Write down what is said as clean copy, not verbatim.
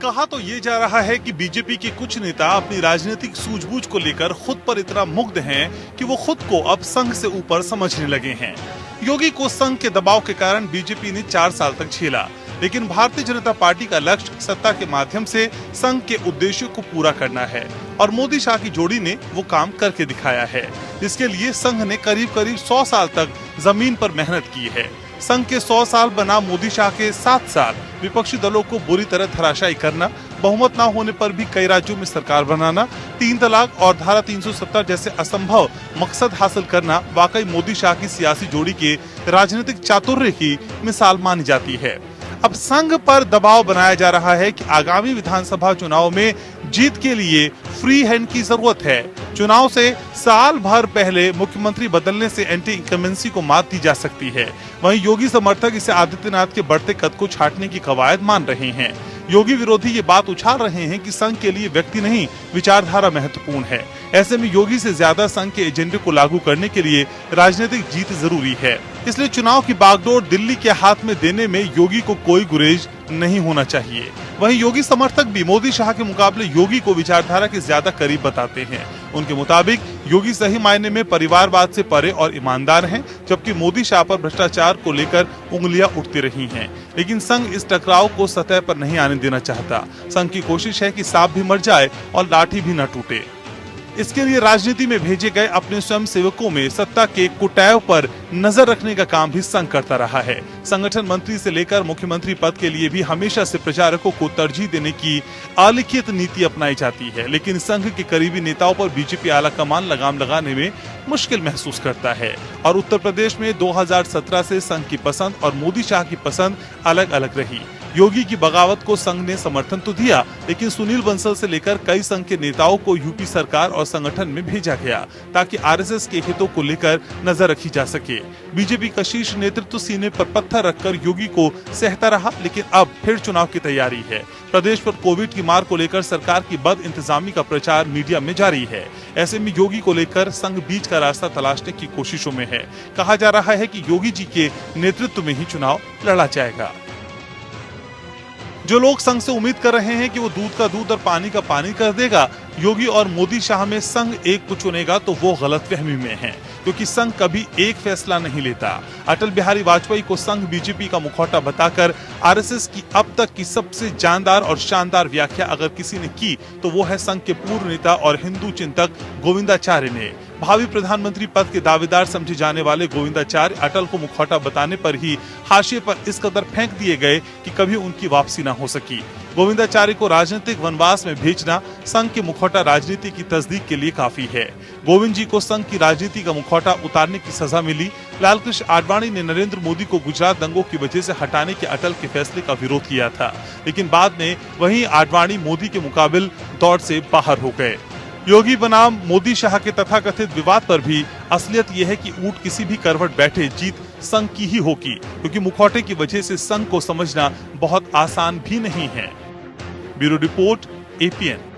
कहा तो ये जा रहा है कि बीजेपी के कुछ नेता अपनी राजनीतिक सूझबूझ को लेकर खुद पर इतना मुग्ध हैं कि वो खुद को अब संघ से ऊपर समझने लगे हैं। योगी को संघ के दबाव के कारण बीजेपी ने 4 साल तक झेला, लेकिन भारतीय जनता पार्टी का लक्ष्य सत्ता के माध्यम से संघ के उद्देश्यों को पूरा करना है और मोदी शाह की जोड़ी ने वो काम करके दिखाया है, जिसके लिए संघ ने करीब 100 साल तक जमीन पर मेहनत की है। संघ के 100 साल बना मोदी शाह के 7 साल विपक्षी दलों को बुरी तरह धराशायी करना, बहुमत न होने पर भी कई राज्यों में सरकार बनाना, 3 तलाक और धारा 370 जैसे असंभव मकसद हासिल करना वाकई मोदी शाह की सियासी जोड़ी के राजनीतिक चातुर्य की मिसाल मानी जाती है। अब संघ पर दबाव बनाया जा रहा है कि आगामी विधानसभा चुनाव में जीत के लिए फ्री हैंड की जरूरत है। चुनाव से साल भर पहले मुख्यमंत्री बदलने से एंटी इनकम्बेंसी को मात दी जा सकती है। वहीं योगी समर्थक इसे आदित्यनाथ के बढ़ते कद को छाटने की कवायद मान रहे हैं। योगी विरोधी ये बात उछाल रहे हैं कि संघ के लिए व्यक्ति नहीं, विचारधारा महत्वपूर्ण है। ऐसे में योगी से ज्यादा संघ के एजेंडे को लागू करने के लिए राजनीतिक जीत जरूरी है। इसलिए चुनाव की बागडोर दिल्ली के हाथ में देने में योगी को कोई गुरेज नहीं होना चाहिए। वहीं योगी समर्थक भी मोदी शाह के मुकाबले योगी को विचारधारा के ज्यादा करीब बताते हैं। उनके मुताबिक योगी सही मायने में परिवारवाद से परे और ईमानदार हैं, जबकि मोदी शाह पर भ्रष्टाचार को लेकर उंगलियां उठती रही हैं। लेकिन संघ इस टकराव को सतह पर नहीं आने देना चाहता। संघ की कोशिश है कि सांप भी मर जाए और लाठी भी न टूटे। इसके लिए राजनीति में भेजे गए अपने स्वयं सेवकों में सत्ता के कुटाव पर नजर रखने का काम भी संघ करता रहा है। संगठन मंत्री से लेकर मुख्यमंत्री पद के लिए भी हमेशा से प्रचारकों को तरजीह देने की अलिखित नीति अपनाई जाती है, लेकिन संघ के करीबी नेताओं पर बीजेपी आला कमान लगाम लगाने में मुश्किल महसूस करता है। और उत्तर प्रदेश में 2017 से संघ की पसंद और मोदी शाह की पसंद अलग अलग रही। योगी की बगावत को संघ ने समर्थन तो दिया, लेकिन सुनील बंसल से लेकर कई संघ के नेताओं को यूपी सरकार और संगठन में भेजा गया ताकि आरएसएस के हितों को लेकर नजर रखी जा सके। बीजेपी का शीर्ष नेतृत्व सीने पर पत्थर रखकर योगी को सहता रहा, लेकिन अब फिर चुनाव की तैयारी है। प्रदेश पर कोविड की मार को लेकर सरकार की बद इंतजामी का प्रचार मीडिया में जारी है। ऐसे में योगी को लेकर संघ बीच का रास्ता तलाशने की कोशिशों में है। कहा जा रहा है कि योगी जी के नेतृत्व में ही चुनाव लड़ा जाएगा। जो लोग संघ से उम्मीद कर रहे हैं कि वो दूध का दूध और पानी का पानी कर देगा, योगी और मोदी शाह में संघ एक को चुनेगा, तो वो गलतफहमी में है, क्योंकि संघ कभी एक फैसला नहीं लेता। अटल बिहारी वाजपेयी को संघ बीजेपी का मुखौटा बताकर आरएसएस की अब तक की सबसे जानदार और शानदार व्याख्या अगर किसी ने की तो वो है संघ के पूर्व नेता और हिंदू चिंतक गोविंदाचार्य ने। भावी प्रधानमंत्री पद के दावेदार समझे जाने वाले गोविंदाचार्य अटल को मुखौटा बताने पर ही हाशिए पर इस कदर फेंक दिए गए कि कभी उनकी वापसी न हो सकी। गोविंदाचार्य को राजनीतिक वनवास में भेजना संघ के मुखौटा राजनीति की तस्दीक के लिए काफी है। गोविंद जी को संघ की राजनीति का मुखौटा उतारने की सजा मिली। लालकृष्ण आडवाणी ने नरेंद्र मोदी को गुजरात दंगों की वजह से हटाने के अटल के फैसले का विरोध किया था, लेकिन बाद में वही आडवाणी मोदी के मुकाबिल दौड़ से बाहर हो गए। योगी बनाम मोदी शाह के तथाकथित विवाद पर भी असलियत यह है कि ऊंट किसी भी करवट बैठे जीत संघ की ही होगी, क्योंकि मुखौटे की वजह से संघ को समझना बहुत आसान भी नहीं है। Bureau report, APN।